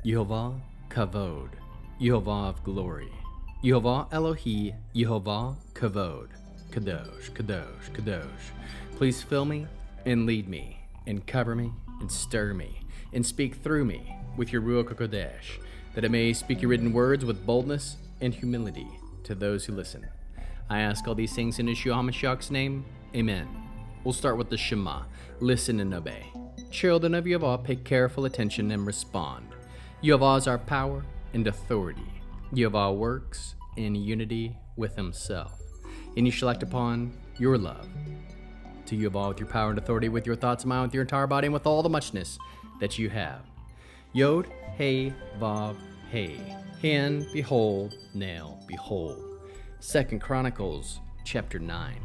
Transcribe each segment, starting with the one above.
Yehovah Kavod, Yehovah of glory, Yehovah Elohei, Yehovah Kavod, Kadosh, Kadosh, Kadosh. Please fill me and lead me and cover me and stir me and speak through me with your Ruach HaKodesh, that I may speak your written words with boldness and humility to those who listen. I ask all these things in Yeshua HaMashiach's name. Amen. We'll start with the Shema. Listen and obey. Children of Yehovah, pay careful attention and respond. Yehovah is our power and authority. Yehovah works in unity with himself. And you shall act upon your love to Yehovah with your power and authority, with your thoughts and mind, with your entire body, and with all the muchness that you have. Yeh-ho-VAH, hand, behold, nail, behold. 2 Chronicles chapter 9.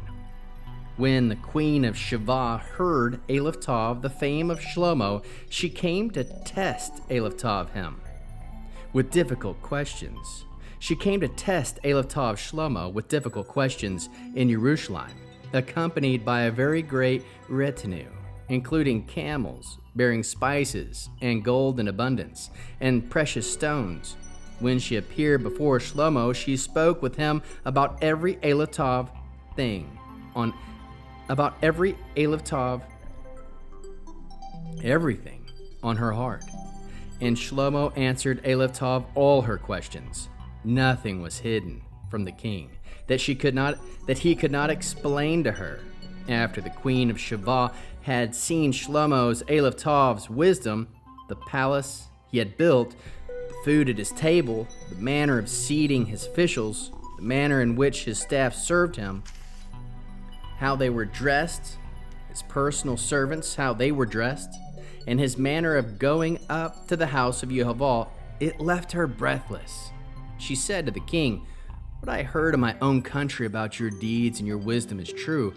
When the queen of Sheba heard allthe, the fame of Shlomo, she came to test allthe him with difficult questions. She came to test allthe of Shlomo with difficult questions in Jerusalem, accompanied by a very great retinue, including camels bearing spices and gold in abundance and precious stones. When she appeared before Shlomo, she spoke with him about every allthe thing everything on her heart. And Shlomo answered allthe all her questions. Nothing was hidden from the king that he could not explain to her. After the queen of Sheba had seen Shlomo's allthe's wisdom, the palace he had built, the food at his table, the manner of seating his officials, the manner in which his staff served him, how they were dressed, his personal servants, how they were dressed, and his manner of going up to the house of Yehovah, it left her breathless. She said to the king, "What I heard in my own country about your deeds and your wisdom is true,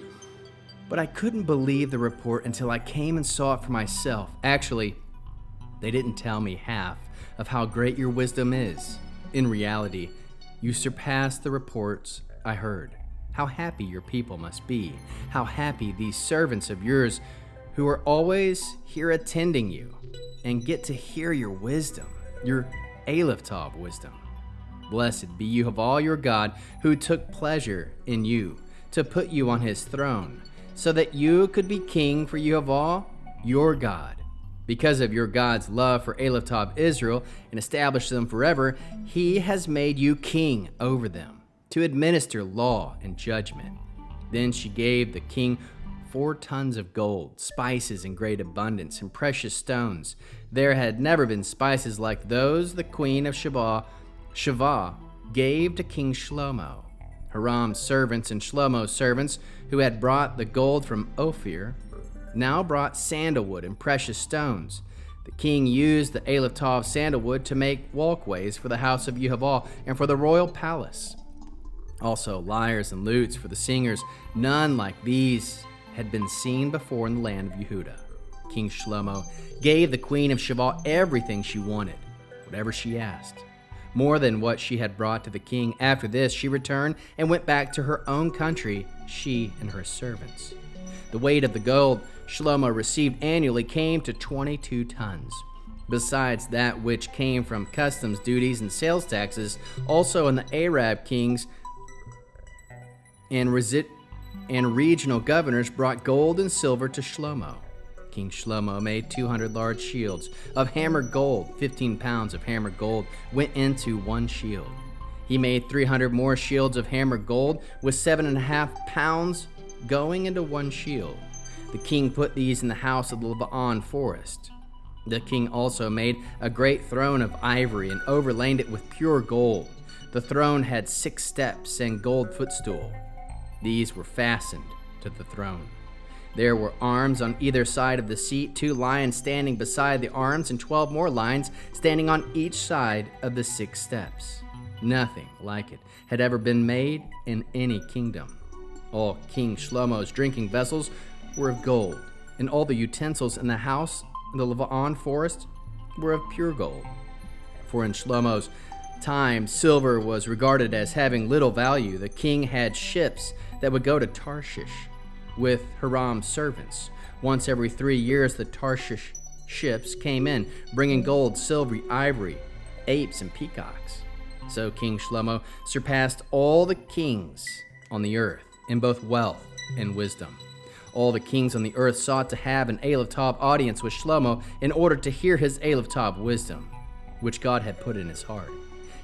but I couldn't believe the report until I came and saw it for myself. Actually, they didn't tell me half of how great your wisdom is. In reality, you surpassed the reports I heard. How happy your people must be. How happy these servants of yours who are always here attending you and get to hear your wisdom, your allthe wisdom. Blessed be Yehovah your God, who took pleasure in you to put you on his throne, so that you could be king for Yehovah your God. Because of your God's love for allthe of Israel and establish them forever, he has made you king over them, to administer law and judgment." Then she gave the king 4 tons of gold, spices in great abundance, and precious stones. There had never been spices like those the queen of Sheba gave to King Shlomo. Hiram's servants and Shlomo's servants, who had brought the gold from Ophir, now brought sandalwood and precious stones. The king used the allthe of sandalwood to make walkways for the house of Yehovah and for the royal palace. Also lyres and lutes for the singers. None like these had been seen before in the land of Yehuda. King Shlomo gave the queen of Sheba everything she wanted, whatever she asked, more than what she had brought to the king. After this, she returned and went back to her own country, she and her servants. The weight of the gold Shlomo received annually came to 22 tons. Besides that which came from customs duties and sales taxes, also in the Arab kings and regional governors brought gold and silver to Shlomo. King Shlomo made 200 large shields of hammered gold. 15 pounds of hammered gold went into one shield. He made 300 more shields of hammered gold, with 7.5 pounds going into one shield. The king put these in the house of the Lebanon forest. The king also made a great throne of ivory and overlaid it with pure gold. The throne had 6 steps and gold footstool. These were fastened to the throne. There were arms on either side of the seat, 2 lions standing beside the arms, and 12 more lions standing on each side of the 6 steps. Nothing like it had ever been made in any kingdom. All King Shlomo's drinking vessels were of gold, and all the utensils in the house in the Lebanon forest were of pure gold. For in Shlomo's time, silver was regarded as having little value. The king had ships that would go to Tarshish with Hiram's servants. Once every 3 years, the Tarshish ships came in, bringing gold, silver, ivory, apes, and peacocks. So King Shlomo surpassed all the kings on the earth in both wealth and wisdom. All the kings on the earth sought to have an allthe audience with Shlomo in order to hear his allthe wisdom, which God had put in his heart.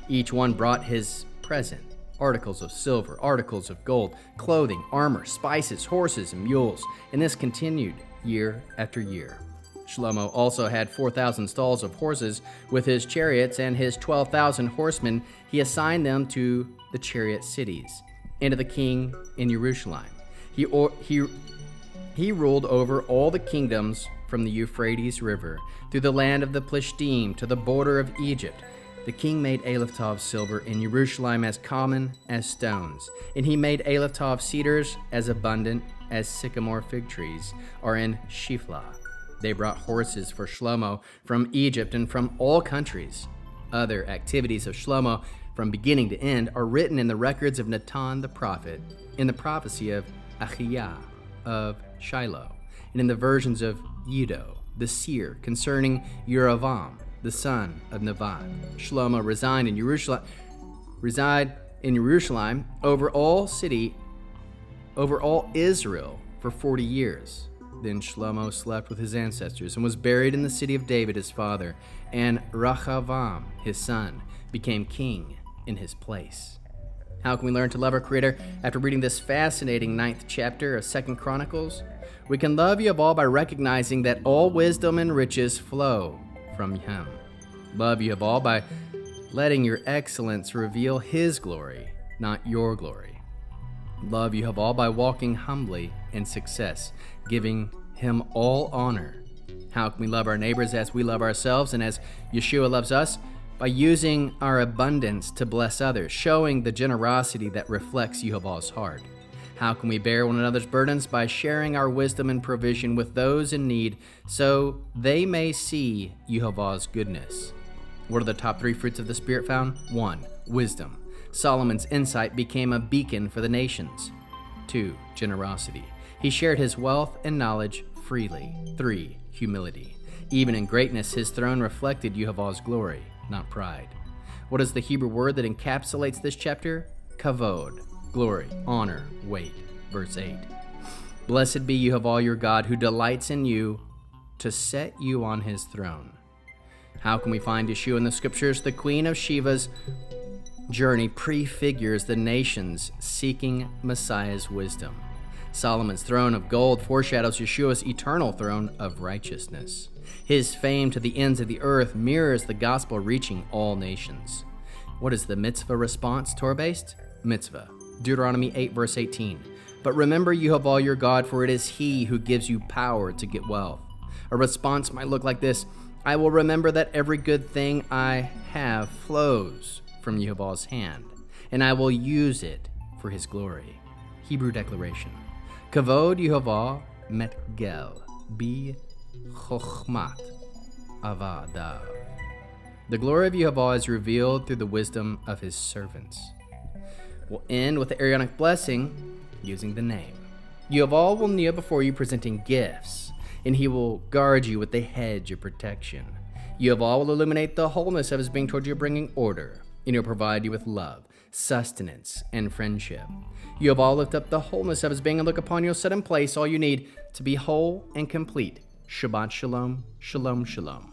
Each one brought his present, articles of silver, articles of gold, clothing, armor, spices, horses, and mules, and this continued year after year. Shlomo also had 4,000 stalls of horses with his chariots, and his 12,000 horsemen he assigned them to the chariot cities, and to the king in Jerusalem. He ruled over all the kingdoms from the Euphrates River through the land of the Plishtim to the border of Egypt. The king made allthe of silver in Jerusalem as common as stones, and he made allthe of cedars as abundant as sycamore fig trees are in Shiphlah. They brought horses for Shlomo from Egypt and from all countries. Other activities of Shlomo from beginning to end are written in the records of Natan the prophet, in the prophecy of Achiah of Shiloh, and in the versions of Iddo the seer concerning Yehovah, the son of Nevat. Shlomo reside in Jerusalem over all Israel for 40 years. Then Shlomo slept with his ancestors and was buried in the city of David his father, and Rehoboam his son became king in his place. How can we learn to love our Creator after reading this fascinating 9th chapter of 2 Chronicles? We can love Yehovah by recognizing that all wisdom and riches flow from Him. Love Yehovah by letting your excellence reveal His glory, not your glory. Love Yehovah by walking humbly in success, giving Him all honor. How can we love our neighbors as we love ourselves and as Yeshua loves us? By using our abundance to bless others, showing the generosity that reflects Yehovah's heart. How can we bear one another's burdens? By sharing our wisdom and provision with those in need so they may see Yehovah's goodness. What are the top 3 fruits of the Spirit found? 1. Wisdom. Solomon's insight became a beacon for the nations. 2. Generosity. He shared his wealth and knowledge freely. 3. Humility. Even in greatness, his throne reflected Yehovah's glory, not pride. What is the Hebrew word that encapsulates this chapter? Kavod. Glory, honor, weight. Verse 8. Blessed be Yehovah your God, who delights in you to set you on his throne. How can we find Yeshua in the scriptures? The Queen of Sheba's journey prefigures the nations seeking Messiah's wisdom. Solomon's throne of gold foreshadows Yeshua's eternal throne of righteousness. His fame to the ends of the earth mirrors the gospel reaching all nations. What is the mitzvah response, Torah-Based? Mitzvah. Deuteronomy 8, verse 18. But remember Yehovah your God, for it is He who gives you power to get wealth. A response might look like this: I will remember that every good thing I have flows from Yehovah's hand, and I will use it for His glory. Hebrew declaration. Kavod Yehovah mitgalé bi chokhmat avadav. The glory of Yehovah is revealed through the wisdom of His servants. We'll end with the Aaronic blessing using the name. Yehovah will kneel before you presenting gifts, and He will guard you with the hedge of protection. Yehovah will illuminate the wholeness of His being toward you, bringing order, and He'll provide you with love, sustenance, and friendship. Yehovah will lift up the wholeness of His being and look upon you, set in place all you need to be whole and complete. Shabbat shalom, shalom, shalom.